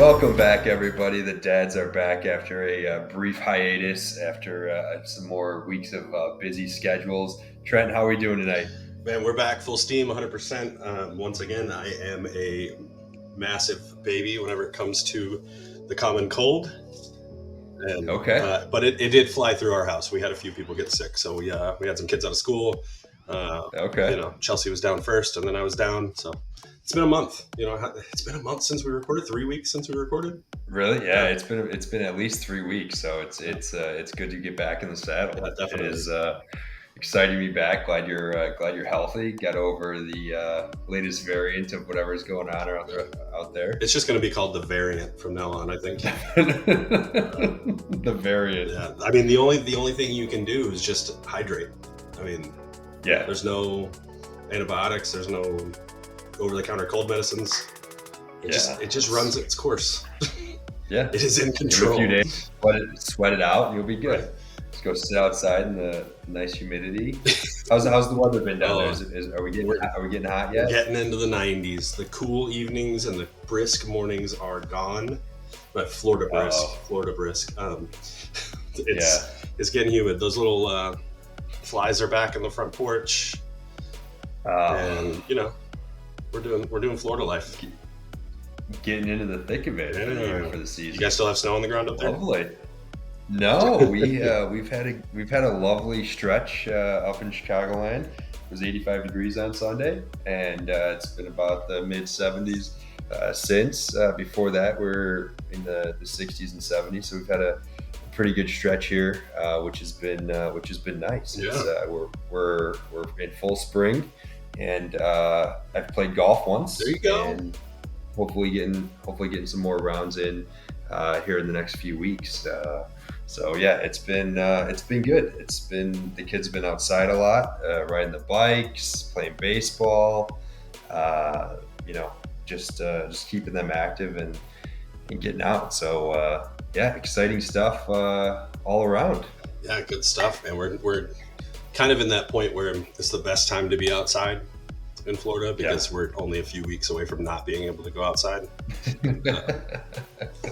Welcome back, everybody. The dads are back after a brief hiatus, after some more weeks of busy schedules. Trent, how are we doing tonight? Man, we're back full steam, 100%. Once again, I am a massive baby whenever it comes to the common cold. And Okay. but it did fly through our house. We had a few people get sick, so we had some kids out of school. Okay. Chelsea was down first, and then I was down. So it's been a month. It's been a month since we recorded. 3 weeks since we recorded. Really? Yeah. It's been at least 3 weeks, so it's good to get back in the saddle. Yeah, definitely. It is exciting to be back. Glad you're healthy. Got over the latest variant of whatever's going on out there. It's just going to be called the variant from now on, I think. The variant. Yeah, I mean the only thing you can do is just hydrate. I mean, Yeah. there's no antibiotics. There's no over-the-counter cold medicines. It just runs its course. Yeah. It is in Give it control. a few days, sweat it out, and you'll be good. Right. Just go sit outside in the nice humidity. How's the weather been down there? Are we getting hot yet? Getting into the 90s. The cool evenings and the brisk mornings are gone. But Florida brisk. It's getting humid. Those little flies are back on the front porch, and we're doing Florida life. Getting into the thick of it for the season. You guys still have snow on the ground up there? Lovely. No, we've had a lovely stretch up in Chicagoland. It was 85 degrees on Sunday, and it's been about the mid 70s since. Before that, we're in the 60s and 70s, so we've had a pretty good stretch here, which has been nice. Yeah. We're in full spring, and I've played golf once. There you go. And hopefully getting some more rounds in here in the next few weeks. So yeah, it's been good. The kids have been outside a lot, riding the bikes, playing baseball, just keeping them active and getting out. So yeah, exciting stuff all around. Yeah, good stuff. And we're kind of in that point where it's the best time to be outside in Florida because we're only a few weeks away from not being able to go outside.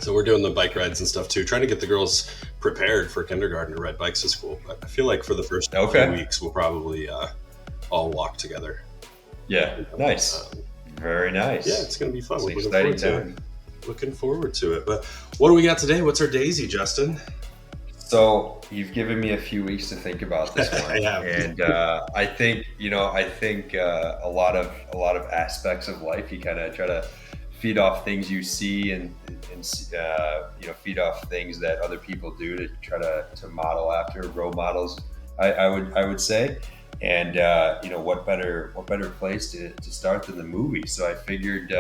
So we're doing the bike rides and stuff too, trying to get the girls prepared for kindergarten to ride bikes to school. But I feel like for the first few weeks, we'll probably all walk together. Yeah, nice. Very nice. Yeah, it's going to be fun. It's exciting time. Looking forward to it. But what do we got today? What's our daisy, Justin? So you've given me a few weeks to think about this one, and I think a lot of aspects of life you kind of try to feed off things you see and feed off things that other people do to try to model after role models. I would say, and what better place to start than the movie? So I figured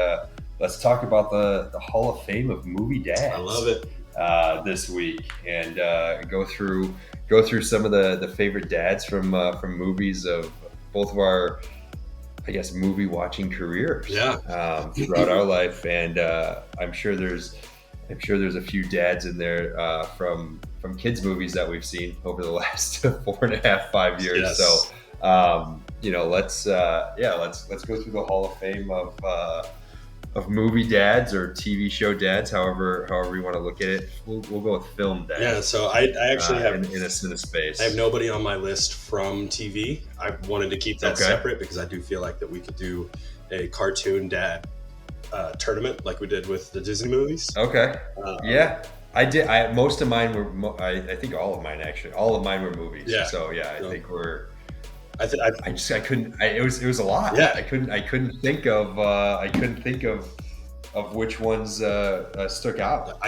let's talk about the Hall of Fame of movie dads. I love it. This week, and go through some of the favorite dads from movies of both of our, I guess, movie watching careers. Throughout our life, and I'm sure there's a few dads in there from kids movies that we've seen over the last 4.5-5 years. Yes. So let's go through the Hall of Fame of movie dads or TV show dads, however you want to look at it. We'll go with film dads. Yeah, so I actually have in a space. I have nobody on my list from TV. I wanted to keep that separate because I do feel like that we could do a cartoon dad tournament like we did with the Disney movies. Okay. Yeah, I did. Most of mine were. I think all of mine actually. All of mine were movies. Yeah. So yeah, I think we're. I couldn't. It was a lot. Yeah. I couldn't think of which ones stuck out.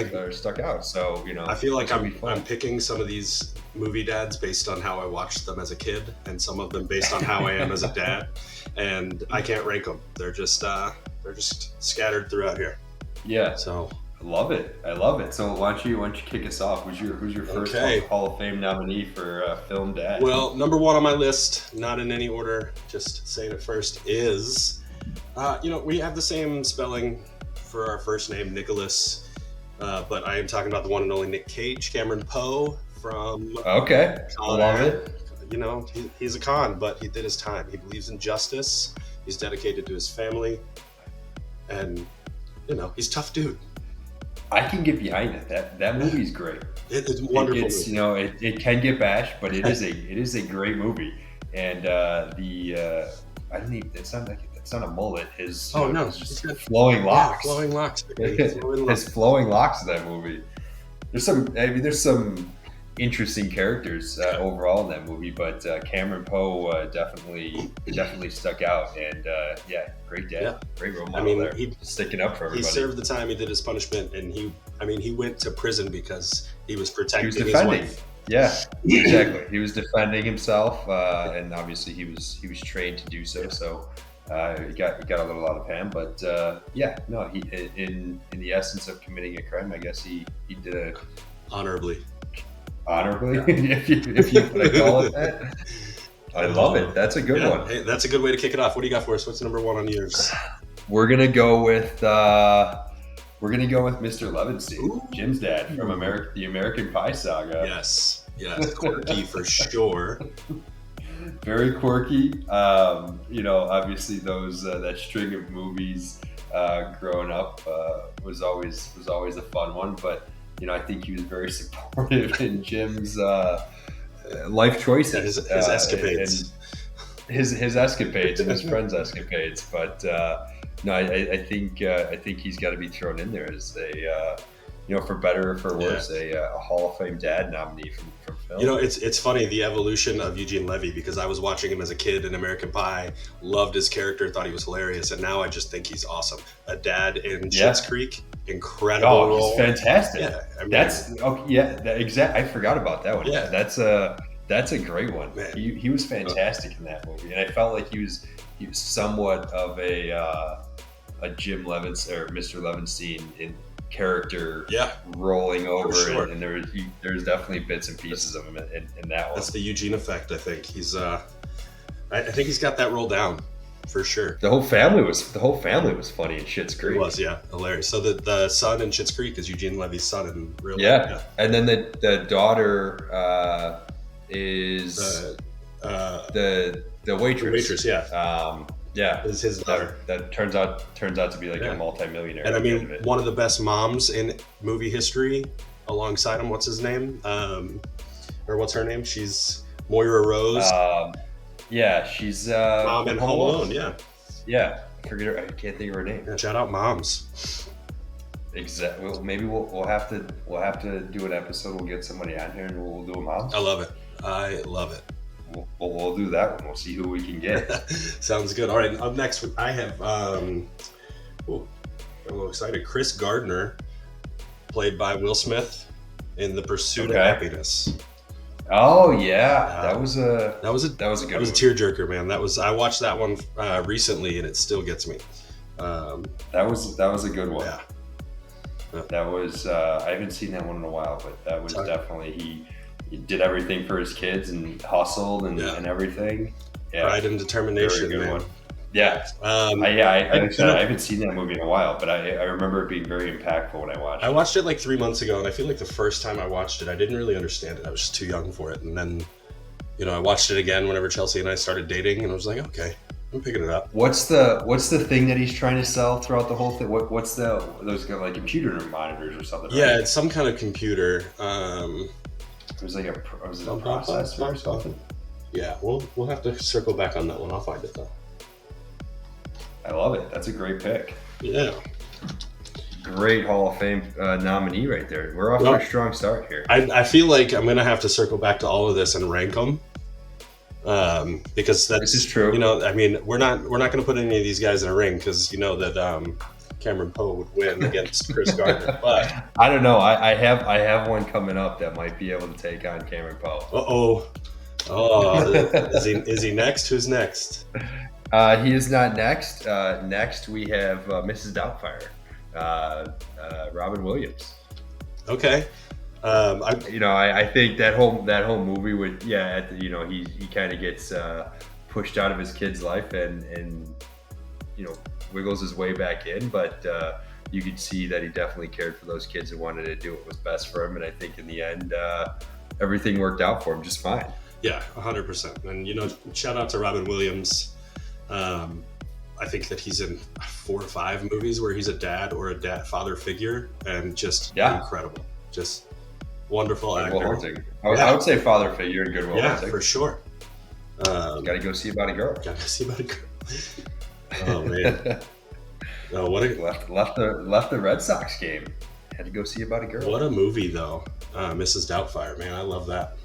So I feel like I'm picking some of these movie dads based on how I watched them as a kid, and some of them based on how I am as a dad, and I can't rank them. They're just scattered throughout here. Yeah. So. I love it. So why don't you kick us off? Who's your first Hall of Fame nominee for film dad? Well, number one on my list, not in any order, just saying it first, is we have the same spelling for our first name, Nicholas, but I am talking about the one and only Nick Cage, Cameron Poe from. Okay, I love it. He's a con, but he did his time. He believes in justice. He's dedicated to his family, and he's a tough dude. I can get behind it. That movie's great. It's a wonderful. It's it can get bashed, but it is a great movie. And I don't even, it's not a mullet. His just flowing locks. Flowing locks. His flowing locks in that movie. There's some interesting characters overall in that movie, but Cameron Poe definitely stuck out, and great dad, great role model there. He sticking up for everybody. He served the time, he did his punishment, and he went to prison because he was protecting his wife. Yeah, exactly. He was defending himself, and obviously he was trained to do so. So he got a little out of hand, but he in the essence of committing a crime, I guess he did it honorably, if you want to call it that. I love it. That's a good one. Hey, that's a good way to kick it off. What do you got for us? What's number one on yours? We're gonna go with Mr. Levinstein, Ooh. Jim's dad from the American Pie saga. Yes, quirky for sure. Very quirky. Obviously that string of movies growing up was always a fun one. But I think he was very supportive in Jim's life choices, his escapades, his escapades and his friends' escapades. But I think he's got to be thrown in there as a for better or for worse, a Hall of Fame dad nominee from film. It's funny, the evolution of Eugene Levy, because I was watching him as a kid in American Pie, loved his character, thought he was hilarious, and now I just think he's awesome. A dad in Schitt's Creek, incredible role. He's fantastic. Yeah, exactly. I forgot about that one. Yeah, that's a great one. Man. He was fantastic in that movie, and I felt like he was somewhat of a Jim Levinstein or Mr. Levinstein in character rolling over, sure. and there's definitely bits and pieces of him in that one. That's the Eugene effect. I think he's I think he's got that roll down for sure. The whole family was funny in Schitt's Creek. It was, hilarious. So the son in Schitt's Creek is Eugene Levy's son in real life. Yeah, and then the daughter is the waitress. Is his daughter. That turns out to be like a multimillionaire. And I mean, one of the best moms in movie history alongside him. What's his name? Or what's her name? She's Moira Rose. She's Mom in Home Alone. Yeah. I forget her. I can't think of her name. Yeah, shout out moms. Exactly. Well, maybe we'll have to do an episode. We'll get somebody on here and we'll do a moms. I love it. We'll do that one. We'll see who we can get. Sounds good. All right. Up next, I have. I'm a little excited. Chris Gardner, played by Will Smith, in The Pursuit of Happiness. Oh yeah, that was a good. That was a tearjerker, man. I watched that one recently, and it still gets me. That was a good one. Yeah. That was. I haven't seen that one in a while, but that was definitely he did everything for his kids and hustled and everything. Yeah. Pride and determination. Very good man. one. Yeah. I haven't seen that movie in a while, but I remember it being very impactful when I watched it. I watched it like 3 months ago, and I feel like the first time I watched it, I didn't really understand it. I was just too young for it. And then, I watched it again whenever Chelsea and I started dating, and I was like, okay, I'm picking it up. What's the thing that he's trying to sell throughout the whole thing? What's those kind of like computer monitors or something? Yeah, right? It's some kind of computer. It was like a processor or something. Yeah, we'll have to circle back on that one. I'll find it though. I love it. That's a great pick. Yeah. Great Hall of Fame nominee right there. We're off to a strong start here. I feel like I'm gonna have to circle back to all of this and rank them. Because this is true. I mean, we're not gonna put any of these guys in a ring because that Cameron Poe would win against Chris Gardner. But I don't know. I have one coming up that might be able to take on Cameron Poe. Is he next? Who's next? He is not next. Next we have Mrs. Doubtfire, Robin Williams. Okay. I think that whole movie would he kind of gets pushed out of his kid's life and wiggles his way back in, but you could see that he definitely cared for those kids and wanted to do what was best for him, and I think in the end everything worked out for him just fine. Yeah, 100%. And shout out to Robin Williams. I I think that he's in 4 or 5 movies where he's a dad or a father figure, and just incredible, just wonderful actor. Good Will Hunting. I would say father figure in Good Will Hunting. Yeah, for sure. Gotta go see about a girl. Gotta see about a girl. Oh man. Oh, what a left the Red Sox game. Had to go see about a girl. What a movie though, Mrs. Doubtfire. Man, I love that.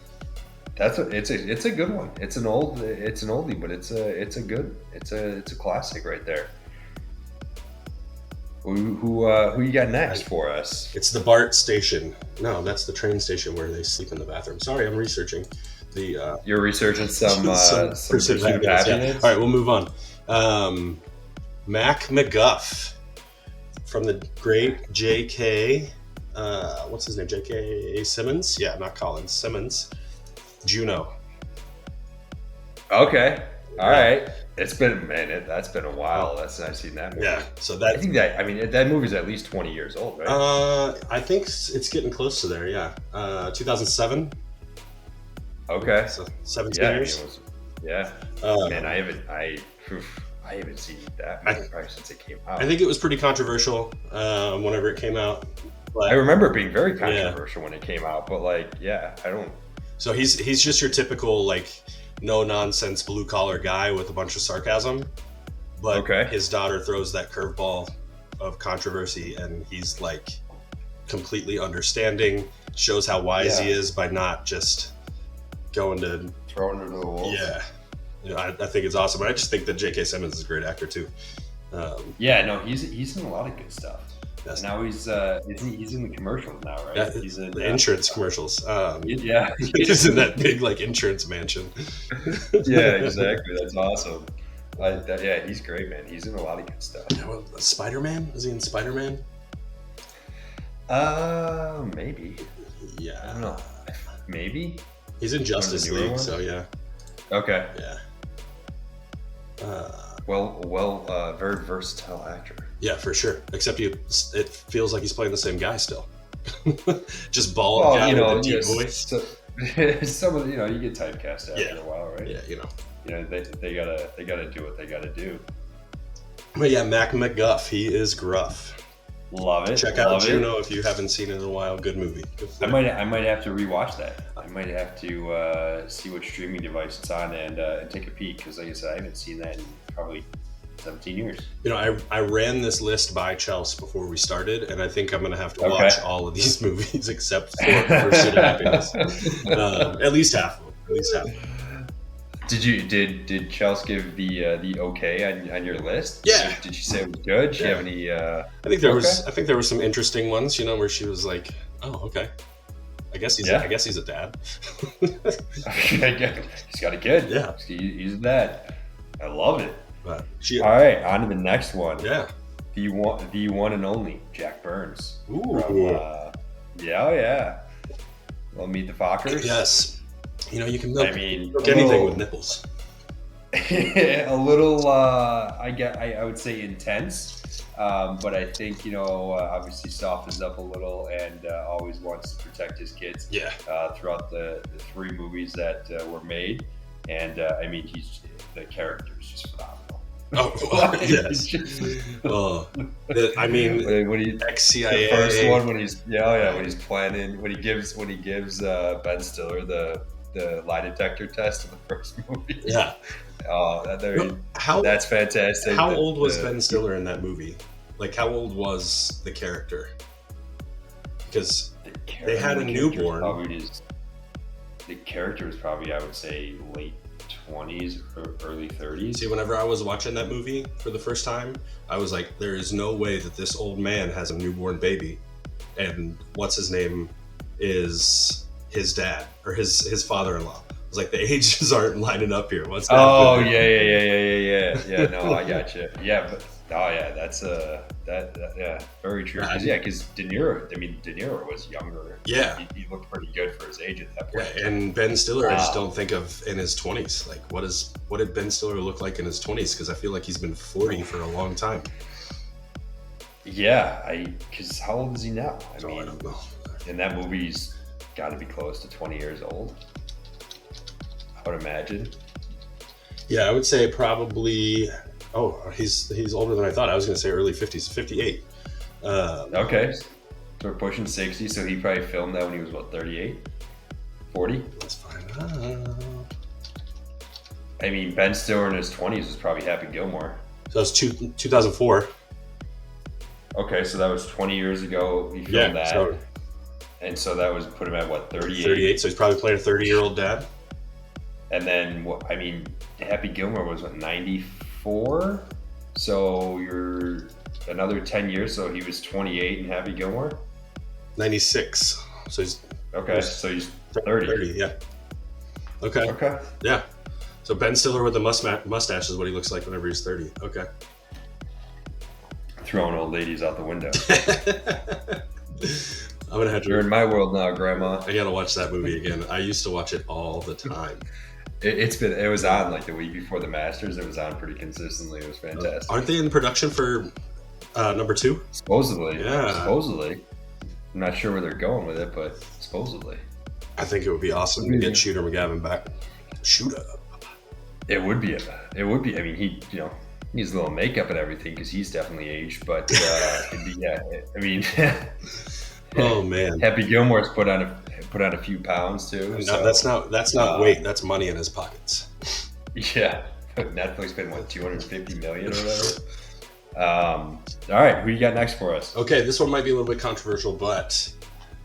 It's a good one. It's an oldie, but it's a classic right there. Who you got next for us? It's the BART station. No, that's the train station where they sleep in the bathroom. Sorry, I'm researching. You're researching some Pursuit of Happiness. Happiness. Yeah. All right, we'll move on. Mac McGuff from the great J.K. What's his name? J.K. Simmons? Yeah, not Collins. Simmons. Juno. Okay. All right. It's been that's been a while since I've seen that movie. Yeah. So that movie's at least 20 years old, right? I think it's getting close to there. Yeah. 2007. Okay. So 17 years. Man, I haven't seen that movie probably since it came out. I think it was pretty controversial whenever it came out. But, I remember it being very controversial when it came out, but I don't. So he's just your typical no nonsense blue collar guy with a bunch of sarcasm, but his daughter throws that curveball of controversy, and he's completely understanding, shows how wise he is by not just going to throwing it to the wolves. Yeah, I think it's awesome. I just think that J.K. Simmons is a great actor too. He's in a lot of good stuff. And now he's in the commercials now, right? Yeah, he's in the insurance commercials. He's in that big insurance mansion. Yeah, exactly. That's awesome. He's great, man. He's in a lot of good stuff. Spider-Man? Is he in Spider-Man? Maybe. Yeah. I don't know. Maybe. He's in Justice League, so yeah. Okay. Yeah. Very versatile actor. Yeah, for sure. Except it feels like he's playing the same guy still. Just bald guy with a deep voice. Some of you get typecast after a while, right? Yeah, they gotta do what they gotta do. But yeah, Mac McGuff, he is gruff. Love it. Check out Juno if you haven't seen it in a while. Good movie. I might have to rewatch that. I might have to see what streaming device it's on and take a peek, because like I said, I haven't seen that in probably 17 years. I ran this list by Chelsea before we started, and I think I'm going to have to watch all of these movies except for Pursuit of Happiness. At least half of them. Did Chelsea give the okay on your list? Yeah. Did she say it was good? Did she have any? I think there were some interesting ones. Where she was like, "Oh, okay. I guess he's a dad." He's got a kid. Yeah. He's a dad. I love it. But all right, on to the next one. Yeah. The one and only Jack Burns. Ooh. From, yeah. Well, Meet the Fockers. Yes. You can milk anything with nipples. A little, I would say intense, but I think obviously softens up a little and always wants to protect his kids. Yeah. Throughout the 3 movies that were made, and the character is just phenomenal. Oh, yes. When he ex-CIA. The first one when he's planning, when he gives Ben Stiller the lie detector test in the first movie. Yeah. That's fantastic. How old was Ben Stiller in that movie? How old was the character? Because they had a newborn. The character was probably, I would say, late 20s or early 30s. See, whenever I was watching that movie for the first time, I was like, there is no way that this old man has a newborn baby, and what's his name is his dad or his father-in-law. I was like, the ages aren't lining up here. What's that? Oh, yeah. No, I got you. Yeah, but that's very true. Because De Niro was younger. Yeah, he looked pretty good for his age at that point. Yeah, and Ben Stiller, I just don't think of in his 20s. What did Ben Stiller look like in his 20s? Because I feel like he's been 40 for a long time. Yeah, because how old is he now? I don't know. In that movie, he's got to be close to 20 years old, I would imagine. Yeah, I would say probably Oh, he's older than I thought. I was going to say early 50s, 58. Okay, so we're pushing 60. So he probably filmed that when he was what, 38, 40? Let's find out. I mean, Ben Stiller in his 20s was probably Happy Gilmore. So that was 2004. Okay, so that was 20 years ago. He filmed that. So, and so that was put him at what, 38? 38, so he's probably playing a 30-year-old dad. And then, I mean, Happy Gilmore was what, 94? So you're another 10 years. So he was 28 in Happy Gilmore? 96. So he's... Okay, so he's 30. 30, yeah. Okay. Okay. Yeah. So Ben Stiller with the mustache is what he looks like whenever he's 30. Okay. Throwing old ladies out the window. I'm gonna have to. You're in my world now, Grandma. I gotta watch that movie again. I used to watch it all the time. It was on like the week before the Masters. It was on pretty consistently. It was fantastic. Aren't they in production for number 2? Supposedly. Yeah. Supposedly. I'm not sure where they're going with it, but supposedly. I think it would be awesome to get Shooter McGavin back. Shooter. It would be. I mean, he needs a little makeup and everything because he's definitely aged. But it'd be, yeah. I mean, oh man, Happy Gilmore's put on a few pounds too. No, so, that's not weight. That's money in his pockets. Yeah, Netflix spent what, $250 million or whatever. All right, who you got next for us? Okay, this one might be a little bit controversial, but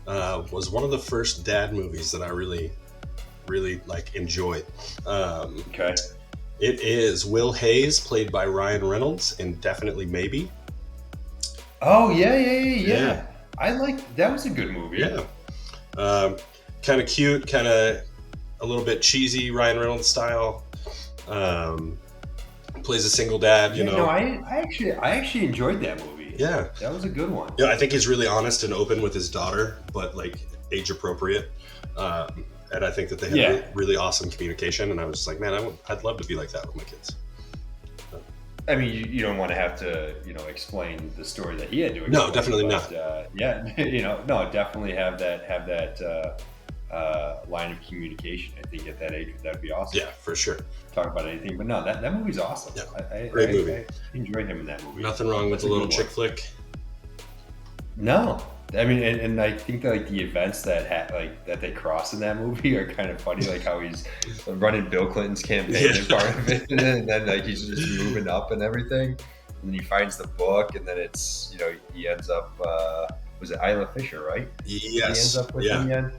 was one of the first dad movies that I really like enjoyed. Okay. It is Will Hayes, played by Ryan Reynolds in Definitely Maybe. Oh yeah. I like that. Was a good movie. Yeah. Kind of cute, kind of a little bit cheesy, Ryan Reynolds style. Plays a single dad, you know. No, I actually enjoyed that movie. Yeah. That was a good one. Yeah, I think he's really honest and open with his daughter, but like age appropriate. And I think that they had really awesome communication. And I was just like, man, I'd love to be like that with my kids. I mean, you don't want to have to, explain the story that he had to explain. No, definitely not. No, definitely have that line of communication. I think at that age, that'd be awesome. Yeah, for sure. Talk about anything, but no, that movie's awesome. Yeah, great movie. I enjoyed him in that movie. Nothing wrong with a little chick flick. No, I mean, and I think that like the events that they cross in that movie are kind of funny, like how he's running Bill Clinton's campaign in part of it, and then like he's just moving up and everything, and then he finds the book, and then it's he ends up was it Isla Fisher, right? Yes. He ends up with in the end.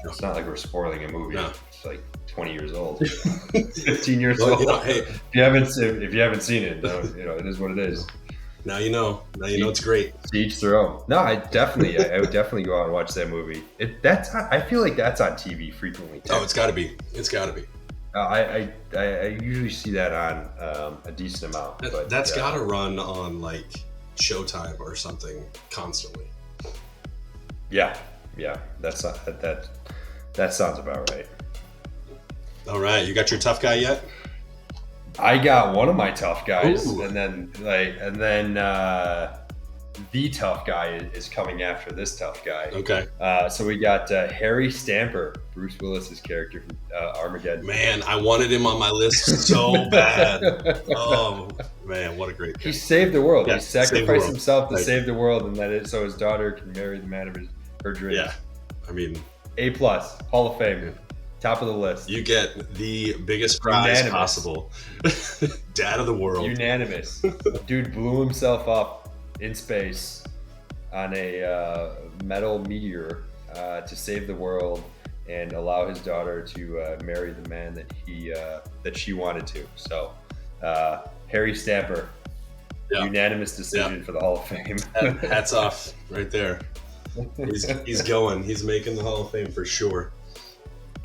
No. It's not like we're spoiling a movie. No. It's like 20 years old, 15 years old. Hey, if you haven't seen it, it is what it is. Now you know. It's great. Each their own. No, I would definitely go out and watch that movie. I feel like that's on TV frequently too. Oh, it's got to be. I usually see that on a decent amount. But that's got to run on like Showtime or something constantly. Yeah. That sounds about right. All right, you got your tough guy yet? I got one of my tough guys, Ooh. and then the tough guy is coming after this tough guy. Okay. So we got Harry Stamper, Bruce Willis's character from Armageddon. Man, I wanted him on my list so bad. Oh man, what a great pick. He saved the world. Yeah, he sacrificed himself to save the world, and so his daughter can marry the man of her dreams. Yeah, I mean, A+, Hall of Fame. Top of the list. You get the biggest prize possible. Dad of the world. Unanimous. Dude blew himself up in space on a metal meteor to save the world and allow his daughter to marry the man that she wanted to. So, Harry Stamper, unanimous decision for the Hall of Fame. Hats off right there. He's going. He's making the Hall of Fame for sure.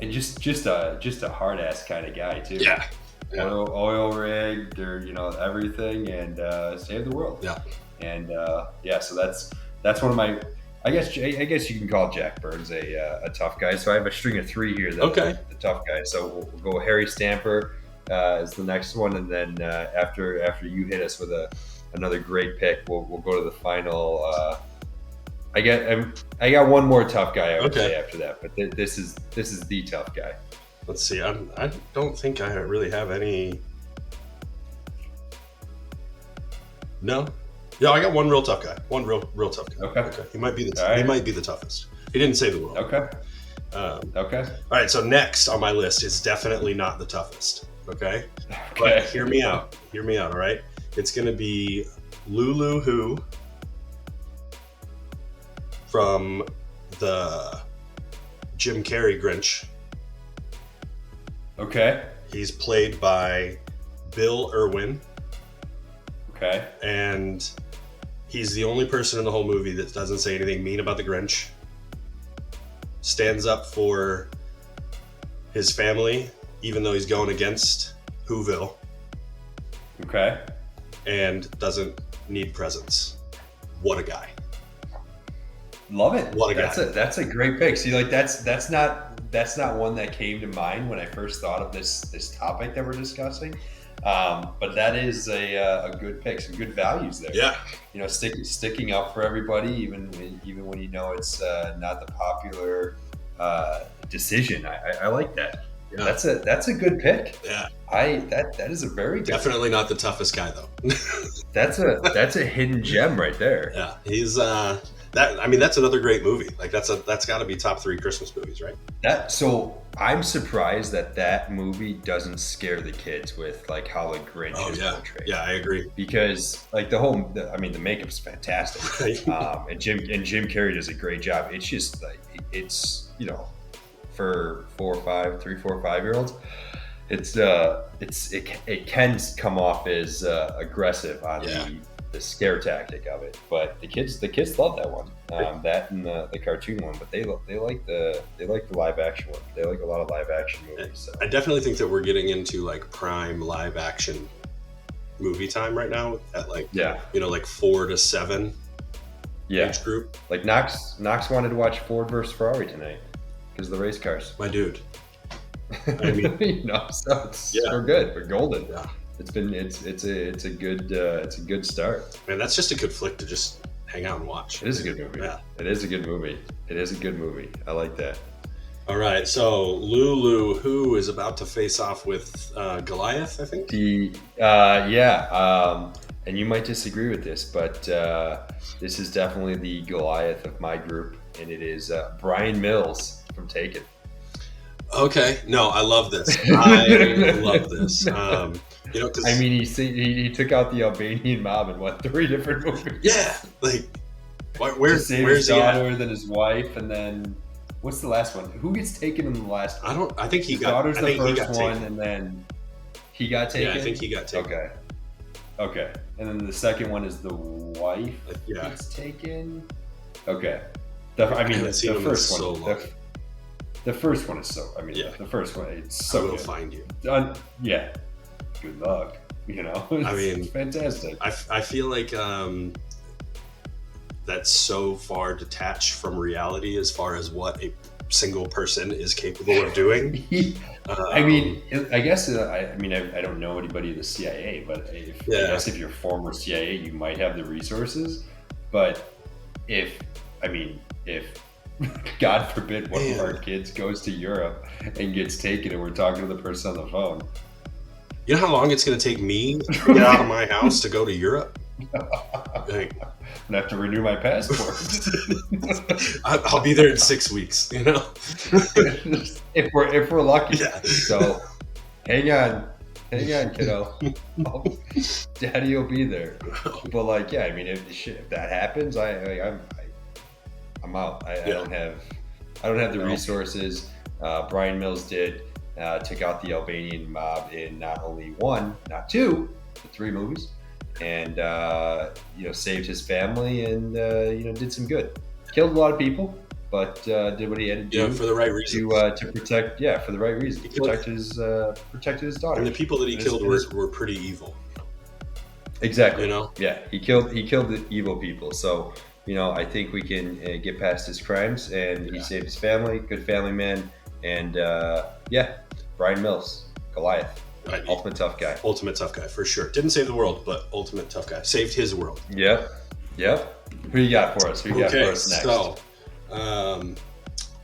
And just a hard ass kind of guy too. Yeah. Oil rig, they're everything, and save the world. Yeah. And so that's one of my. I guess you can call Jack Burns a tough guy. So I have a string of 3 here. The tough guy. So we'll go Harry Stamper as the next one, and then after you hit us with another great pick, we'll go to the final. I got one more tough guy I would say after that, but this is the tough guy. Let's see. I don't think I really have any No. Yeah, I got one real tough guy. One real tough guy. Okay. He might be the All right. he might be the toughest. He didn't save the world. Okay. Okay. All right. So next on my list is definitely not the toughest. Okay. Okay. But hear me out. Hear me out. All right. It's gonna be Lulu Who from the Jim Carrey Grinch. Okay. He's played by Bill Irwin. Okay. And he's the only person in the whole movie that doesn't say anything mean about the Grinch. Stands up for his family, even though he's going against Whoville. Okay. And doesn't need presents. What a guy. Love it. What a guy. That's a great pick. See, like that's not one that came to mind when I first thought of this topic that we're discussing. But that is a good pick, some good values there. Yeah. You know, sticking up for everybody, even when you know it's not the popular decision. I like that. Yeah. That's a good pick. Yeah. That is a very good definitely pick. Not the toughest guy though. that's a hidden gem right there. Yeah. He's that's another great movie. Like that's got to be top 3 Christmas movies, right? So I'm surprised that movie doesn't scare the kids with like how the Grinch is portrayed. Yeah, I agree. Because like the makeup's fantastic, and Jim Carrey does a great job. It's just like it's for 3, 4, 5-year-olds, it can come off as aggressive on the scare tactic of it, but the kids love that one, that and the cartoon one, but they like the live action one. They like a lot of live action movies. So. I definitely think that we're getting into like prime live action movie time right now at like 4 to 7 age group. Like Knox wanted to watch Ford versus Ferrari tonight because of the race cars. My dude. I mean, so we're good. We're golden. Yeah. It's a good start. Man, that's just a good flick to just hang out and watch. It is a good movie. Yeah. It is a good movie. I like that. All right, so Lulu Who is about to face off with Goliath, I think. And you might disagree with this, but this is definitely the Goliath of my group, and it is Brian Mills from Taken. Okay, no, I love this. I love this. Because I mean, he took out the Albanian mob in 3 different movies? Yeah, like where's his daughter, then his wife, and then what's the last one? Who gets taken in the last one? I think his daughter's the first one, and then he got taken. Yeah, I think he got taken. Okay, and then the second one is the wife gets taken. Okay, the first one. So long. The first one is so. I mean, the first one it's so. I will good. Find you. Yeah. Good luck. It's fantastic. I feel like that's so far detached from reality as far as what a single person is capable of doing. I mean, I guess I don't know anybody at the CIA, but I guess if you're former CIA, you might have the resources. But if God forbid one of our kids goes to Europe and gets taken, and we're talking to the person on the phone. You know how long it's going to take me to get out of my house to go to Europe? I'm gonna have to renew my passport. I'll be there in 6 weeks. if we're lucky. Yeah. So, hang on, kiddo. Daddy will be there. But if that happens, I'm out. I don't have the resources. Brian Mills did. Took out the Albanian mob in not only 1, not 2, but 3 movies, and saved his family and did some good. Killed a lot of people, but did what he had to do for the right reason to protect. Yeah, for the right reason. Protected his daughter. And the people that he killed were pretty evil. Exactly. Yeah, he killed the evil people. So I think we can get past his crimes, and he saved his family. Good family man, and Brian Mills, Goliath. Right. Ultimate tough guy. Ultimate tough guy, for sure. Didn't save the world, but ultimate tough guy. Saved his world. Yep. Who you got for us? Who you got for us next? So,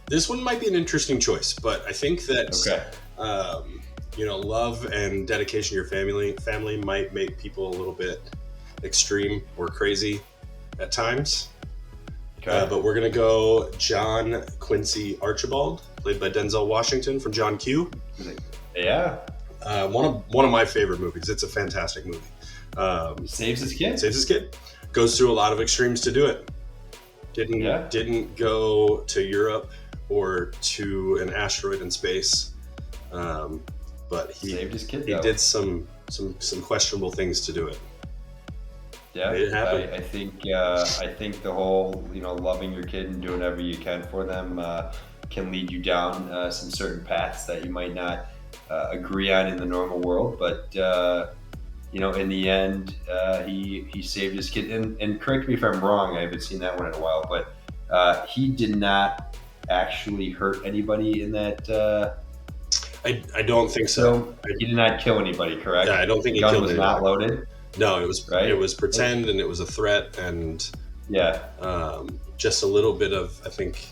this one might be an interesting choice, but I think that, love and dedication to your family might make people a little bit extreme or crazy at times. Okay. But we're going to go John Quincy Archibald, played by Denzel Washington from John Q. Yeah. One of my favorite movies. It's a fantastic movie. Saves his kid. Saves his kid. Goes through a lot of extremes to do it. Didn't go to Europe or to an asteroid in space. But he saved his kid. He did some questionable things to do it. Yeah, I think the whole, loving your kid and doing whatever you can for them can lead you down some certain paths that you might not agree on in the normal world. But in the end, he saved his kid. And correct me if I'm wrong, I haven't seen that one in a while, but he did not actually hurt anybody in that. I don't think so. He did not kill anybody, correct? Yeah, I don't think he gun killed was anybody. Not loaded. No, it was right? It was pretend, and it was a threat, and just a little bit of, I think,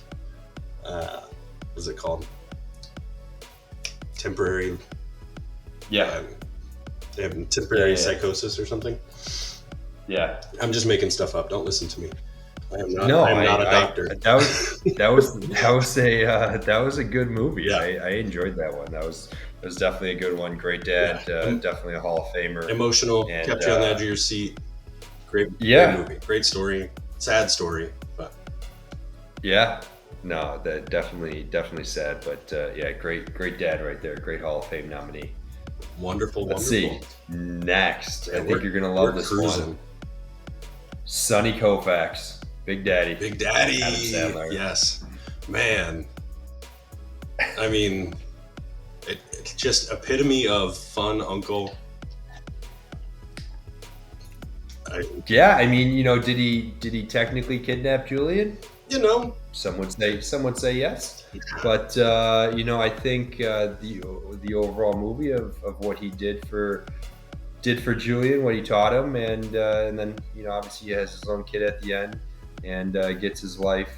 what's it called? Temporary. Yeah. They have temporary psychosis or something. Yeah. I'm just making stuff up. Don't listen to me. I'm not a doctor. That was a good movie. Yeah. I enjoyed that one. That was definitely a good one. Great dad. Definitely a Hall of Famer. Emotional. And, kept you on the edge of your seat. Great movie. Great story. Sad story, but yeah. No, that definitely sad, but great dad right there. Great Hall of Fame nominee. Wonderful. Let's see. Next, I think you're gonna love this one. Sonny Koufax. Big Daddy. Adam Sandler. Yes. Man. I mean, it's just epitome of fun uncle. Did he technically kidnap Julian? Some would say yes. But I think the overall movie of what he did for Julian, what he taught him, and then obviously he has his own kid at the end, and gets his life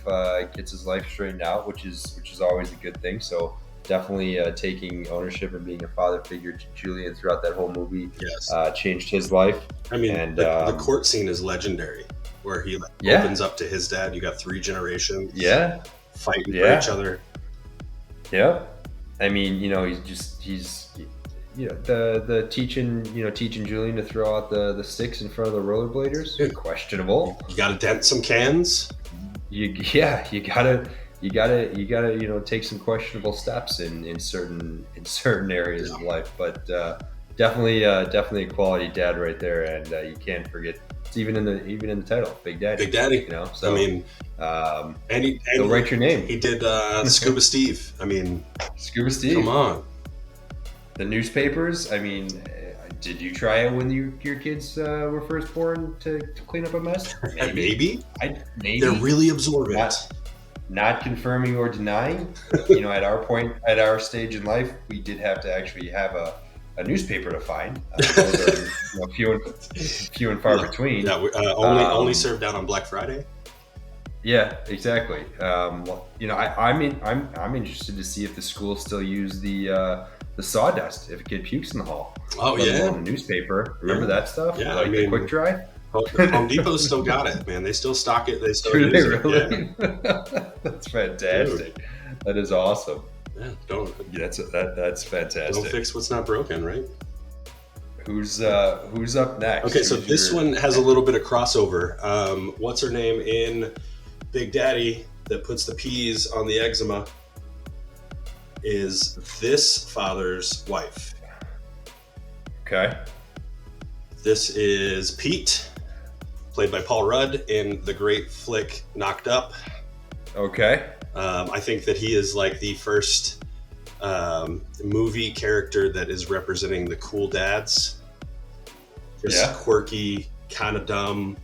straightened out, which is always a good thing. So definitely taking ownership and being a father figure to Julian throughout that whole movie. Yes. Changed his life. I mean, and the court scene is legendary, where he opens up to his dad. You got 3 generations. Yeah. Fighting for each other. Yeah. I mean, he's the teaching Julian to throw out the sticks in front of the rollerbladers. Questionable. You got to dent some cans. You gotta take some questionable steps in certain areas of life. But definitely a quality dad right there, and you can't forget. It's even in the title, Big Daddy. Big Daddy. So I mean, and he'll write your name. He did Scuba Steve. I mean, Scuba Steve. Come on. The newspapers. I mean, did you try it when your kids were first born to clean up a mess? Maybe. Maybe. They're really absorbent. Not confirming or denying. At our stage in life, we did have to actually have a newspaper to find. Those are few and far between. Yeah, only served out on Black Friday. Yeah, exactly. I'm interested to see if the schools still use the sawdust if a kid pukes in the hall. Oh yeah, the newspaper. Remember that stuff? Yeah, the quick dry. Home Depot's still got it, man. They still stock it. They still use it. Really? Yeah. That's fantastic. Dude. That is awesome. Yeah, that's fantastic. Don't fix what's not broken, right? Who's up next? Okay, so this one has a little bit of crossover. What's her name in Big Daddy that puts the peas on the eczema is this father's wife. Okay. This is Pete, played by Paul Rudd in the great flick Knocked Up. Okay. I think that he is like the first movie character that is representing the cool dads. Just quirky, kind of dumb,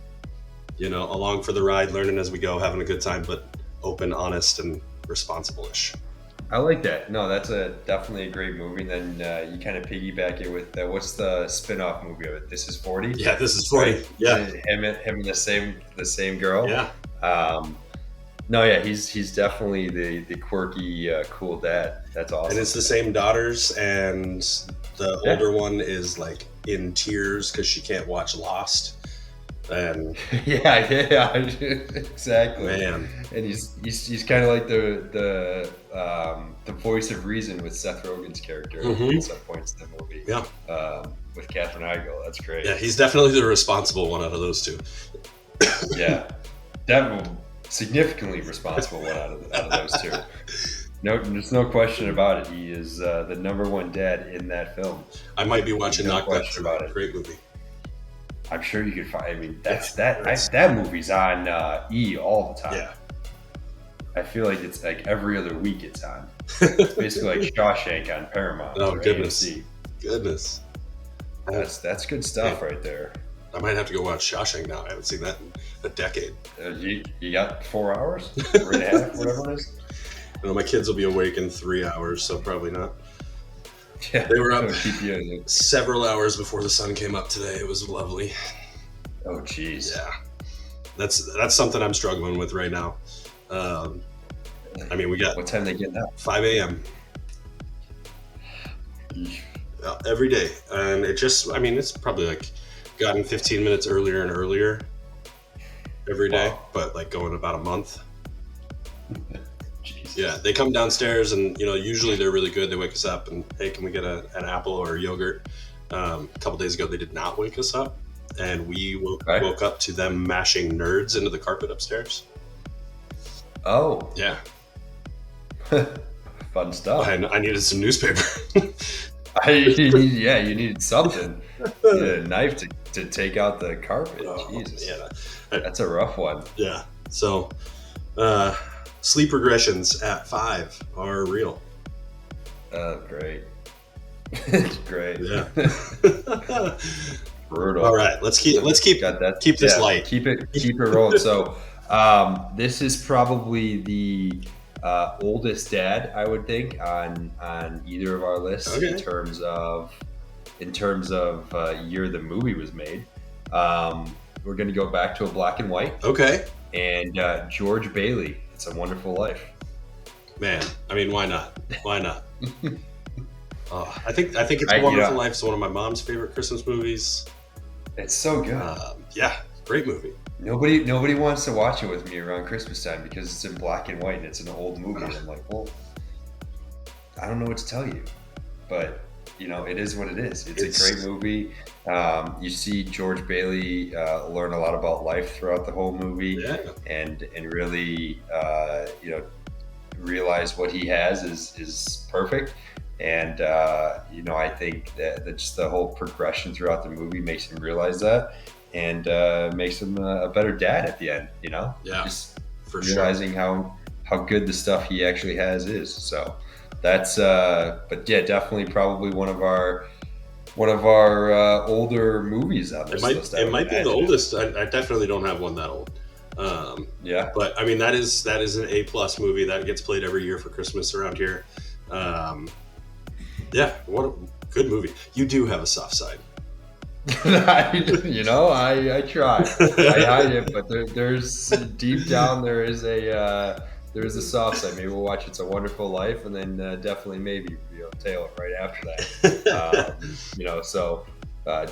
along for the ride, learning as we go, having a good time, but open, honest, and responsible-ish. I like that. No, that's definitely a great movie. And then you kind of piggyback it with what's the spin-off movie of it? This Is 40? Yeah, This Is 40. Right? Yeah. Him and the same girl. Yeah. He's definitely the quirky, cool dad. That's awesome. And it's the same daughters, and the older one is like in tears because she can't watch Lost. And yeah, exactly. man, And he's kind of like the voice of reason with Seth Rogen's character at some points in the movie. Yeah. With Catherine Heigl, that's great. Yeah, he's definitely the responsible one out of those two. Yeah, definitely significantly responsible one out of those two. No, there's no question about it. He is the number one dad in that film. I might be watching No Knock That question Through. about it. Great movie. I'm sure you could find. I mean, that movie's on E all the time. Yeah. I feel like it's like every other week it's on. It's basically like Shawshank on Paramount. Oh, or goodness. AMC. Goodness. That's good stuff right there. I might have to go watch Shawshank now. I haven't seen that in a decade. You got 4 hours? 3.5, whatever it is? I know my kids will be awake in 3 hours, so probably not. Yeah, they were up keep you several hours before the sun came up today. It was lovely. Oh, jeez. Yeah, that's something I'm struggling with right now. I mean, we got what time they get up? 5 a.m. Every day, and it's probably like gotten 15 minutes earlier and earlier every day, but like going about a month. Yeah, they come downstairs and, usually they're really good. They wake us up and, hey, can we get an apple or a yogurt? A couple days ago, they did not wake us up. And we woke up to them mashing Nerds into the carpet upstairs. Oh. Yeah. Fun stuff. I needed some newspaper. You needed something. You needed a knife to take out the carpet. Jesus. Yeah. That's a rough one. Yeah. So, sleep regressions at 5 are real. Great. Great. Yeah. Brutal. All right, let's keep this light. Keep it rolling. So, this is probably the oldest dad, I would think, on either of our lists. Okay. in terms of year the movie was made. We're going to go back to a black and white. Okay. And George Bailey, It's a Wonderful Life. Man, I mean, why not? Why not? I think It's a Wonderful Life is one of my mom's favorite Christmas movies. It's so good. Yeah, great movie. Nobody wants to watch it with me around Christmas time because it's in black and white and it's an old movie. And I'm like, well, I don't know what to tell you, but it is what it is. It's a great movie. You see George Bailey learn a lot about life throughout the whole movie, and really realize what he has is perfect. And I think that just the whole progression throughout the movie makes him realize that, and makes him a better dad at the end. Just for realizing how good the stuff he actually has is. So that's but yeah, definitely probably one of our older movies on this list. It might be the oldest. I definitely don't have one that old. But I mean, that is an A+ movie that gets played every year for Christmas around here. Yeah, what a good movie. You do have a soft side. I try. I hide it, but there's deep down there is a soft side. Maybe we'll watch It's a Wonderful Life, and then definitely maybe tail it right after that. So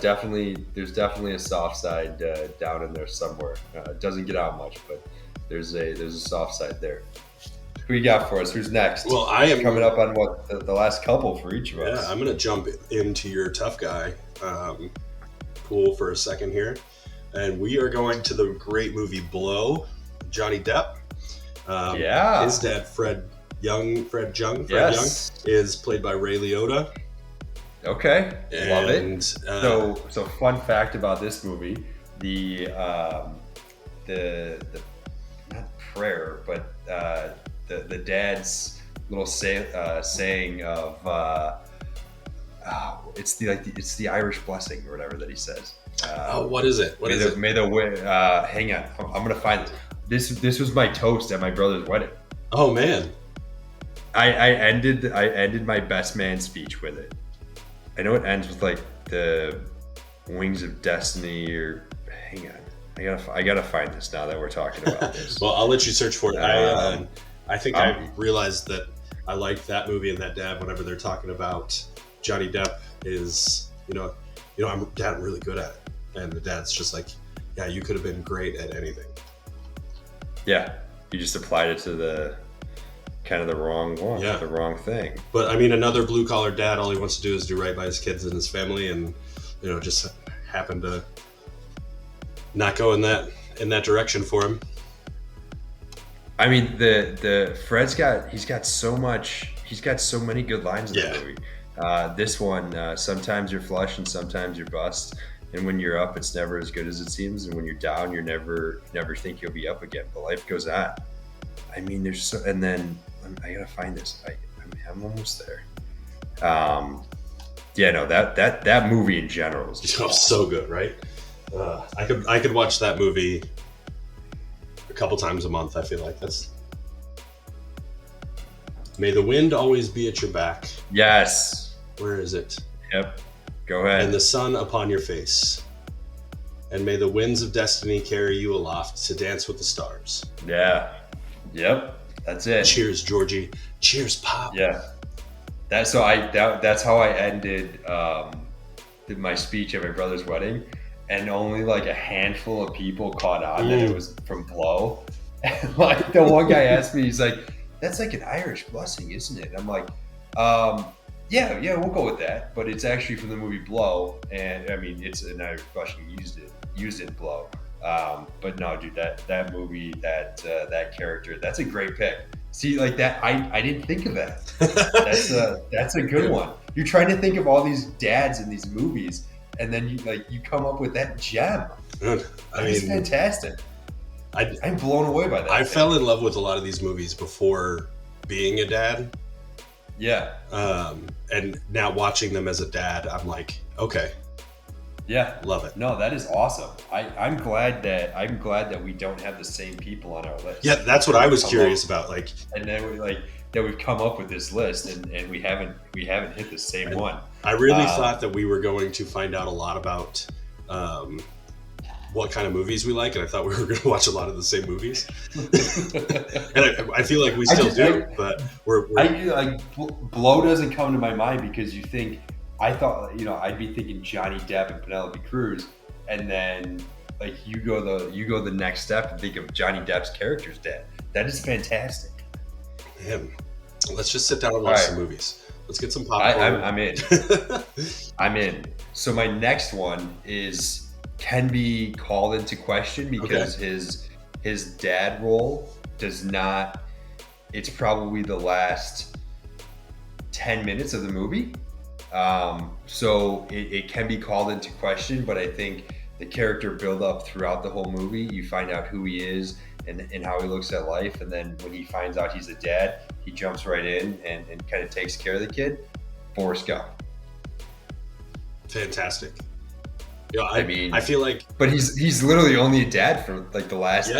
definitely there's definitely a soft side down in there somewhere. It doesn't get out much, but there's a soft side there. Who you got for us? Who's next? Well, I am coming up on the last couple for each of us. Yeah, I'm going to jump into your tough guy pool for a second here, and we are going to the great movie Blow. Johnny Depp. His dad, Fred Young, is played by Ray Liotta. Okay, love it. So fun fact about this movie: the not prayer, but the dad's little saying of it's the Irish blessing or whatever that he says. What is it? What is it? May the way. Hang on, I'm gonna find it. This was my toast at my brother's wedding. Oh man, I ended my best man speech with it. I know it ends with like the wings of destiny or hang on. I gotta find this now that we're talking about this. Well, I'll let you search for it. I think I realized that I like that movie and that dad whenever they're talking about Johnny Depp is, Dad, I'm really good at it. And the dad's just like, yeah, you could have been great at anything. Yeah, you just applied it to the kind of the wrong one, Yeah. the wrong thing. But I mean, another blue collar dad, all he wants to do is do right by his kids and his family, and just happened to not go in that direction for him. I mean, the Fred's he's got so many good lines in the movie. This one, sometimes you're flush and sometimes you're bust, and when you're up, it's never as good as it seems, and when you're down, you never think you'll be up again. But life goes on. I mean, there's so, and then I gotta find this. I'm almost there. Yeah, no, that movie in general is so good, right? I could watch that movie a couple times a month. I feel like that's. May the wind always be at your back. Yes. Where is it? Yep. Go ahead. And the sun upon your face. And may the winds of destiny carry you aloft to dance with the stars. Yeah. Yep. That's it. Cheers, Georgie. Cheers, Pop. Yeah. That's how I ended my speech at my brother's wedding, and only like a handful of people caught on that it was from Blow. And like the one guy asked me, he's like, "That's like an Irish blessing, isn't it?" And I'm like, yeah, we'll go with that. But it's actually from the movie Blow, and I mean, it's an Irish blessing used in Blow. But no, dude, that movie, that character, that's a great pick. See, like that, I didn't think of that. That's a good one. You're trying to think of all these dads in these movies, and then you come up with that gem. It's fantastic. I'm blown away by that. I fell in love with a lot of these movies before being a dad. Yeah. And now watching them as a dad, I'm like, okay. Yeah. Love it. No, that is awesome. I'm glad that we don't have the same people on our list. Yeah, that's what I was curious about. Like, and then that we've come up with this list and we haven't hit the same one. I really thought that we were going to find out a lot about what kind of movies we like, and I thought we were going to watch a lot of the same movies. And I feel like we still do, but we're Blow doesn't come to my mind because you think. I thought, I'd be thinking Johnny Depp and Penelope Cruz, and then like you go the next step and think of Johnny Depp's character's dad. That is fantastic. Man, let's just sit down and watch some movies. Let's get some popcorn. I'm in. I'm in. So my next one can be called into question because his dad role does not. It's probably the last 10 minutes of the movie. So it can be called into question, but I think the character build up throughout the whole movie, you find out who he is and how he looks at life. And then when he finds out he's a dad, he jumps right in and kind of takes care of the kid. Forrest Gump. Fantastic. I feel like, but he's literally only a dad for like the last,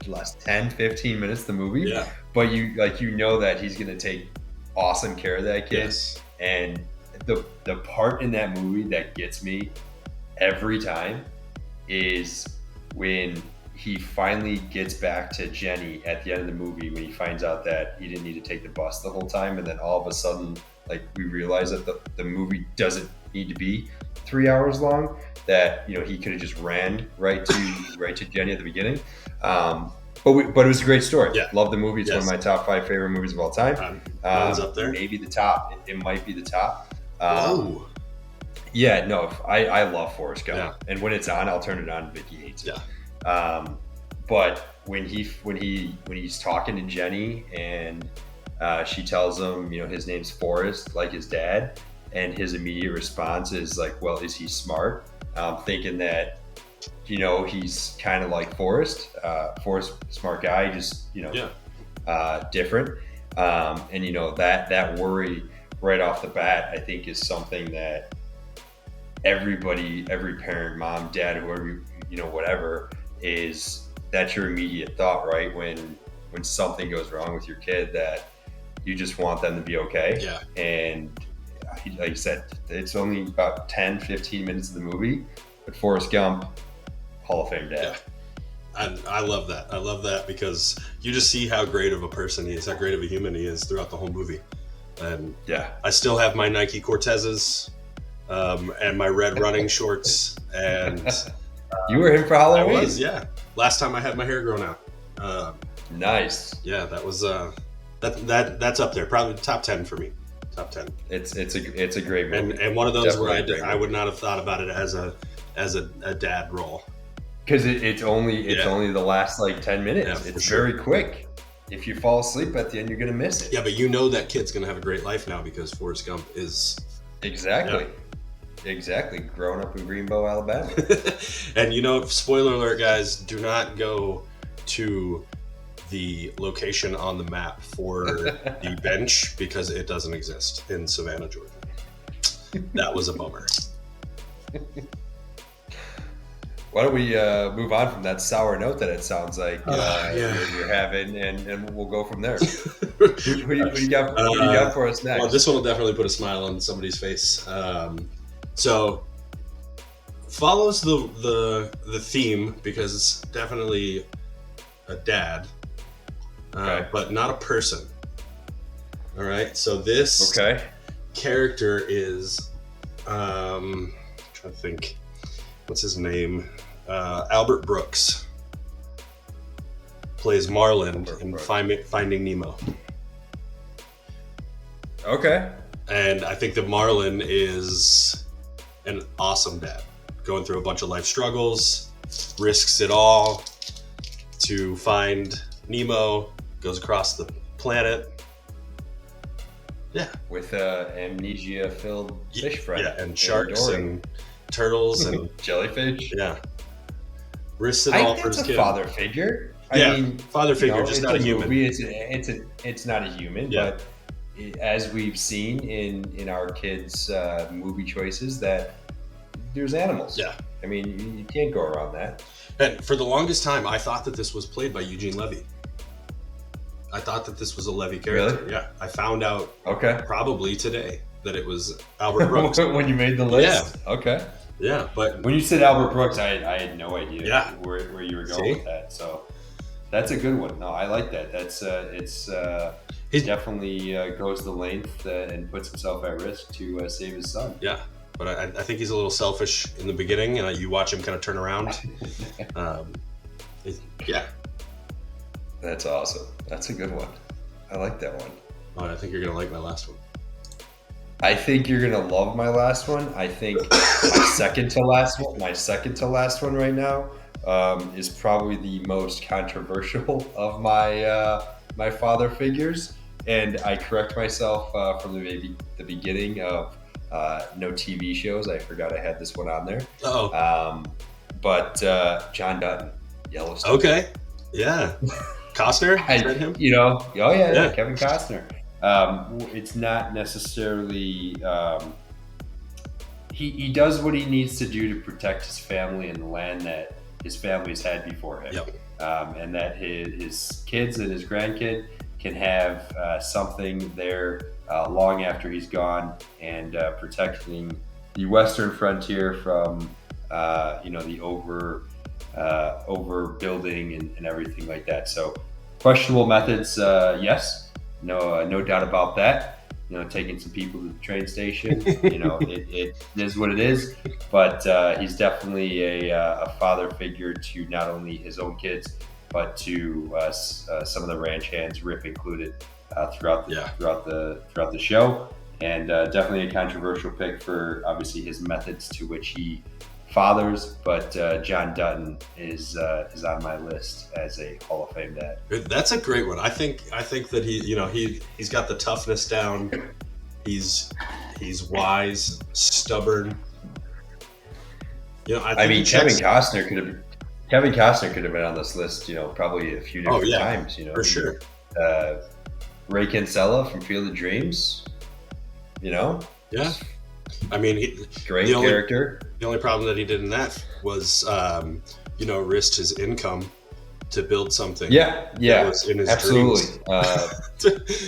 last 10, 15 minutes of the movie. Yeah. But that he's going to take awesome care of that kid. Yes. And the part in that movie that gets me every time is when he finally gets back to Jenny at the end of the movie, when he finds out that he didn't need to take the bus the whole time, and then all of a sudden like we realize that the movie doesn't need to be 3 hours long, that he could have just ran right to Jenny at the beginning. But it was a great story. Yeah. Love the movie. It's one of my top 5 favorite movies of all time. Mine's up there. Maybe the top. It might be the top. Yeah, no, I love Forrest Gump, and when it's on, I'll turn it on. Vicky hates it. Yeah. But when he's talking to Jenny and she tells him, his name's Forrest, like his dad, and his immediate response is like, "Well, is he smart?" Thinking that, he's kind of like Forrest. Forrest, smart guy, just different. And that worry right off the bat, I think, is something that every parent, mom, dad, whoever, whatever, that's your immediate thought, right? When something goes wrong with your kid, that you just want them to be okay. Yeah. And like you said, it's only about 10, 15 minutes of the movie, but Forrest Gump, Hall of Fame dad. Yeah. I love that. I love that because you just see how great of a person he is, how great of a human he is throughout the whole movie. And I still have my Nike Cortezes and my red running shorts, and You were him for Halloween. I was, yeah. Last time I had my hair grown out. Nice. Yeah, that was that's up there. Probably top 10 for me. Top 10. It's a great movie. And one of those Definitely where I would not have thought about it as a dad role. Because it's only the last like 10 minutes. Yeah, it's very quick. If you fall asleep at the end, you're gonna miss it. Yeah, but you know that kid's gonna have a great life now because Forrest Gump is exactly grown up in Greenbow, Alabama. And spoiler alert, guys, do not go to the location on the map for the bench because it doesn't exist in Savannah, Georgia. That was a bummer. Why don't we move on from that sour note that it sounds like you're having, and we'll go from there. What do you got for us next? Well, this one will definitely put a smile on somebody's face. So follows the theme because it's definitely a dad, but not a person. All right. So this character is I'm trying to think. What's his name? Albert Brooks plays Marlin in Finding Nemo. Okay. And I think that Marlin is an awesome dad, going through a bunch of life struggles, risks it all to find Nemo, goes across the planet. Yeah. With amnesia-filled fish friend. Yeah, and sharks and turtles and jellyfish. Yeah. Risks it all for his kid. Father figure. I mean, father figure, just not a human. It's not a human, but as we've seen in our kids' movie choices, that there's animals. Yeah. I mean, you can't go around that. And for the longest time, I thought that this was played by Eugene Levy. I thought that this was a Levy character. Really? Yeah. I found out probably today that it was Albert Brooks. When you made the list? Yeah. Okay. Yeah, but when you said Albert Brooks, I had no idea where you were going with that. So that's a good one. No, I like that. That's he definitely goes the length and puts himself at risk to save his son. Yeah, but I think he's a little selfish in the beginning, and you watch him kind of turn around. Yeah. That's awesome. That's a good one. I like that one. Oh, I think you're gonna like my last one. I think you're gonna love my last one. I think my second to last one right now is probably the most controversial of my my father figures, and I correct myself from the beginning of no TV shows. I forgot I had this one on there. But John Dutton, Yellowstone. Okay, yeah, Costner. Him? Kevin Costner. It's not necessarily he does what he needs to do to protect his family and the land that his family's had before him. Yep. And that his kids and his grandkid can have something there long after he's gone, and protecting the western frontier from the overbuilding and everything like that. So questionable methods, yes. No doubt about that. Taking some people to the train station. It is what it is. But he's definitely a father figure to not only his own kids, but to some of the ranch hands, Rip included, throughout the show. And definitely a controversial pick for obviously his methods to which he fathers, but John Dutton is on my list as a Hall of Fame dad. That's a great one. I think that he's got the toughness down. He's wise, stubborn. Kevin Costner could have been on this list. Probably a few different times. For sure. Ray Kinsella from Field of Dreams. Yeah. I mean, great character. The only problem that he did in that was, risked his income to build something. Yeah, that was in his absolutely,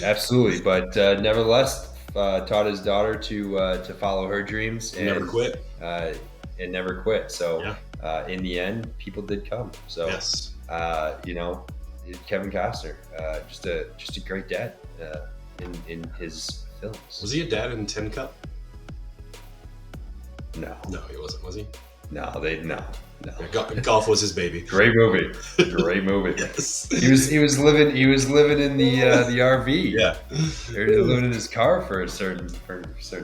absolutely. But nevertheless, taught his daughter to follow her dreams and never quit. Never quit. So in the end, people did come. So yes. Kevin Costner, just a great dad in his films. Was he a dad in Tin Cup? No, he wasn't. Was he? No. Yeah, golf was his baby. Great movie. Great movie. Yes. He was living in the RV. Yeah. He was living in his car for certain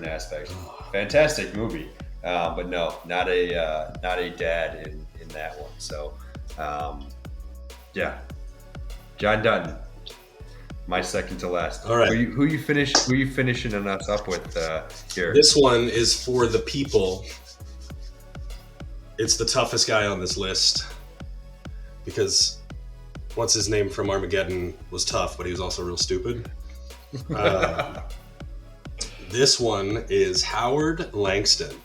aspects. Fantastic movie. But no, not a dad in that one. So yeah. John Dutton. My second to last. All right. Who you finishing us up with here? This one is for the people. It's the toughest guy on this list because what's his name from Armageddon was tough, but he was also real stupid. This one is Howard Langston.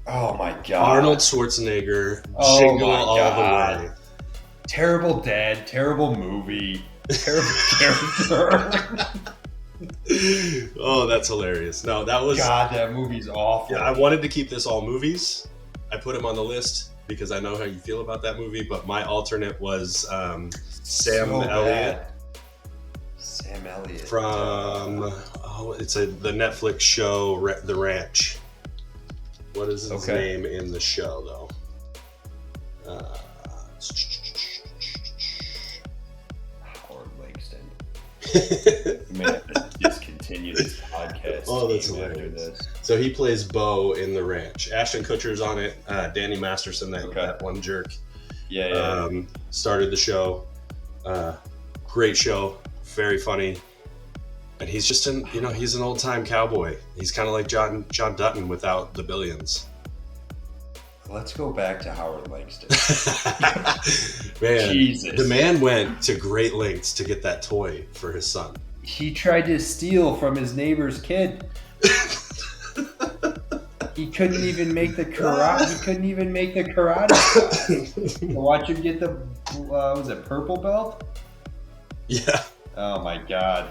Oh my God. Arnold Schwarzenegger. Jingle all the way. Terrible dad. Terrible movie. Terrible character. Oh, that's hilarious. No, that was... God, that movie's awful. Yeah, I wanted to keep this all movies. I put him on the list because I know how you feel about that movie, but my alternate was Sam Elliott. Sam Elliott. From, it's the Netflix show, The Ranch. What is his name in the show, though? Howard Langston. You may have to discontinue this podcast. Oh, that's hilarious. So he plays Bo in The Ranch. Ashton Kutcher's on it. Danny Masterson, that one jerk. Yeah. Started the show. Great show. Very funny. And he's just he's an old time cowboy. He's kind of like John Dutton without the billions. Let's go back to Howard Langston. Man, Jesus. The man went to great lengths to get that toy for his son. He tried to steal from his neighbor's kid. He couldn't even make the karate. Watch him get the was it purple belt? Yeah. Oh my God.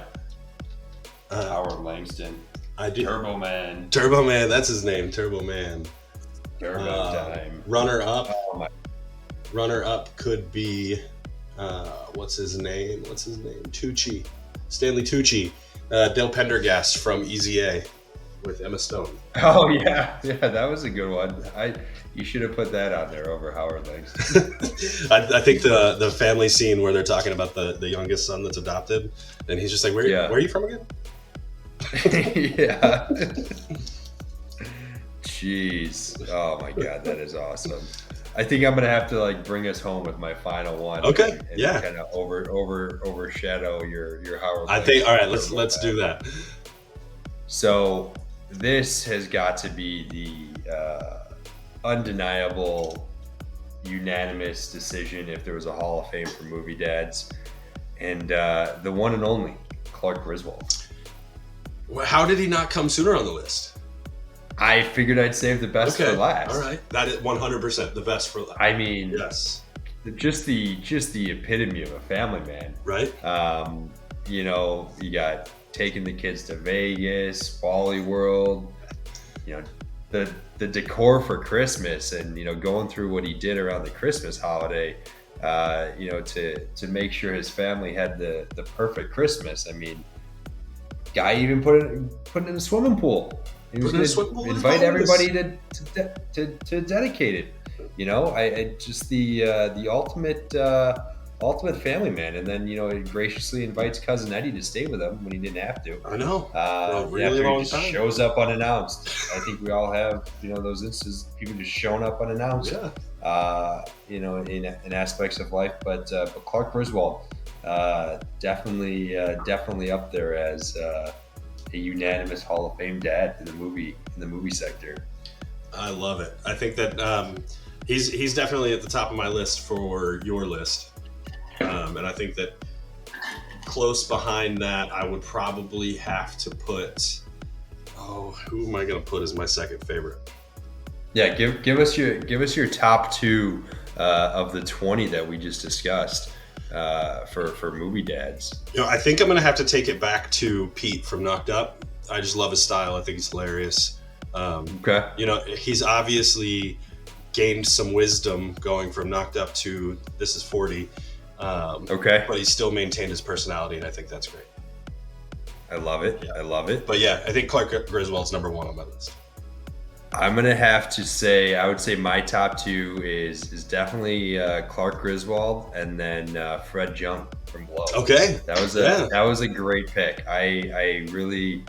Howard Langston. Turbo Man. Turbo Man, that's his name. Turbo Man. Turbo Time. Runner up could be what's his name? Tucci. Stanley Tucci. Dale Pendergast from Easy A with Emma Stone. Oh yeah, that was a good one. You should have put that on there over Howard Langston. I think the family scene where they're talking about the youngest son that's adopted, and he's just like, where are you from again? Yeah. Jeez. Oh my God, that is awesome. I think I'm gonna have to bring us home with my final one. Okay. And kind of overshadow your Howard. I think. All right. Let's do that. So this has got to be the undeniable, unanimous decision if there was a Hall of Fame for movie dads, and the one and only Clark Griswold. How did he not come sooner on the list? I figured I'd save the best for last. All right, that is 100% the best for last. I mean, yes, just the epitome of a family man, right? You got taking the kids to Vegas, Wally World, the decor for Christmas, and going through what he did around the Christmas holiday, to make sure his family had the perfect Christmas. I mean, guy even put it in a swimming pool. He was going to invite everybody to dedicate it. I just the ultimate family man, and then he graciously invites cousin Eddie to stay with him when he didn't have to. I know. He just shows up unannounced. I think we all have those instances, people just showing up unannounced. Yeah. In aspects of life, but Clark Griswold, definitely up there as a unanimous Hall of Fame dad in the movie sector. I love it. I think that he's definitely at the top of my list for your list, and I think that close behind that, I would probably have to put. Who am I going to put as my second favorite? Yeah, give us your top two of the 20 that we just discussed. For movie dads, I think I'm gonna have to take it back to Pete from Knocked Up. I just love his style. I think he's hilarious. He's obviously gained some wisdom going from Knocked Up to This Is 40. But he still maintained his personality, and I think that's great. I love it. Yeah. I love it. But yeah, I think Clark Griswold's number one on my list. I'm gonna have to say I would say my top two is definitely Clark Griswold and then Fred Jump from Blow. Okay. That was a great pick. I really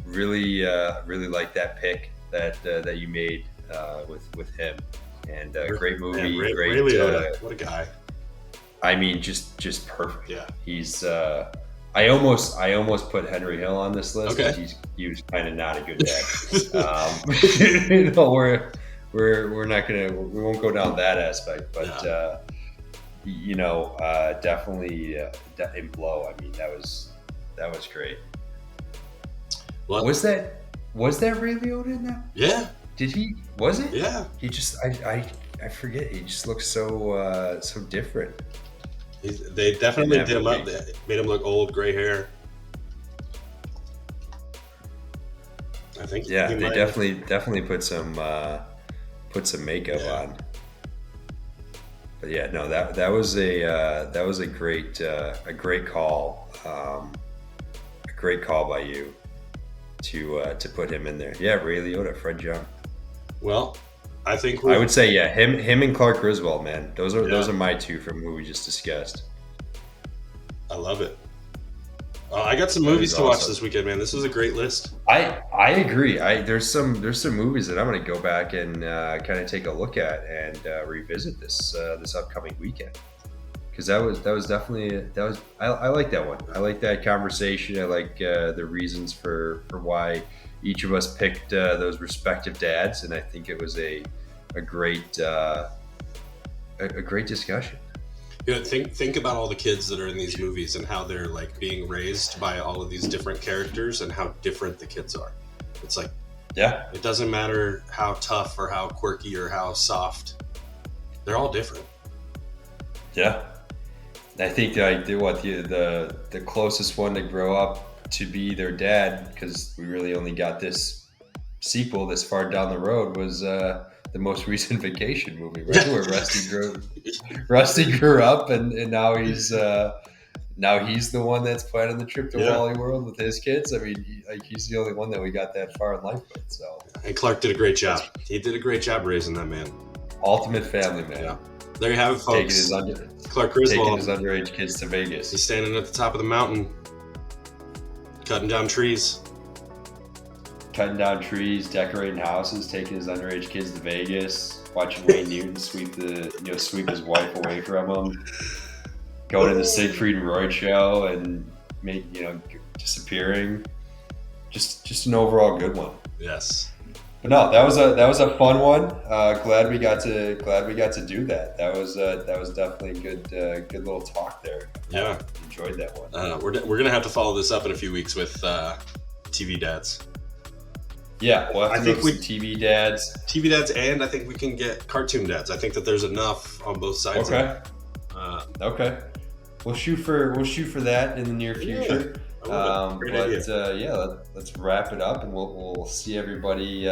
like that pick that you made with him, and great movie. Man, great. Ray Liotta, what a guy. I mean, just perfect. Yeah. He's. I almost put Henry Hill on this list. Okay. He was kind of not a good dad. You know, we're not gonna we won't go down that aspect, but you know, definitely in Blow. I mean, that was great. Well, was that Ray Liotta in that? Yeah. Did he? Was it? Yeah. He just I forget. He just looks so different. They definitely did him up. They made him look old, gray hair. I think. Yeah, they definitely put some makeup on. But yeah, no, that was a great call, a great call by you to put him in there. Yeah, Ray Liotta, Fred Jump. Well, I think I would say him and Clark Griswold, man. Those are my two from who we just discussed. I love it. I got some movies to watch this weekend, man. This was a great list. I agree. There's some movies that I'm going to go back and kind of take a look at and revisit this upcoming weekend, because that was definitely I like that one. I like that conversation. I like the reasons for why each of us picked those respective dads, and I think it was a great discussion. You know, think about all the kids that are in these movies and how they're like being raised by all of these different characters and how different the kids are. It's like, yeah, it doesn't matter how tough or how quirky or how soft. They're all different. Yeah, I think the closest one to grow up to be their dad, because we really only got this sequel this far down the road, was the most recent Vacation movie, right? Where Rusty grew up, and now he's the one that's planning the trip to Wally World with his kids. I mean, he's the only one that we got that far in life with. So, and Clark did a great job. He did a great job raising that man. Ultimate family man. Yeah. There you have it, folks. Clark taking Griswold, his underage kids to Vegas. He's standing at the top of the mountain, cutting down trees. Decorating houses, taking his underage kids to Vegas, watching Wayne Newton sweep his wife away from him, going to the Siegfried and Roy show and disappearing. Just an overall good one. Yes. But no, that was a fun one. Glad we got to do that. That was definitely a good little talk there. Yeah, enjoyed that one. We're gonna have to follow this up in a few weeks with TV dads. Yeah, well, I think TV dads, and I think we can get cartoon dads. I think that there's enough on both sides. Okay. Okay. We'll shoot for that in the near future. Let's wrap it up, and we'll see everybody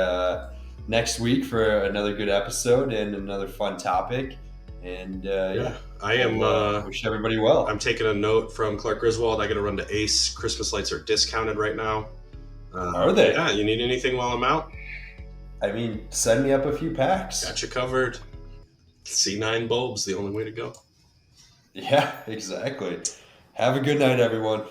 next week for another good episode and another fun topic. And wish everybody well. I'm taking a note from Clark Griswold. I got to run to Ace. Christmas lights are discounted right now. Are they? Yeah. You need anything while I'm out? I mean, send me up a few packs. Got you covered. C9 bulbs, the only way to go. Yeah, exactly. Have a good night, everyone.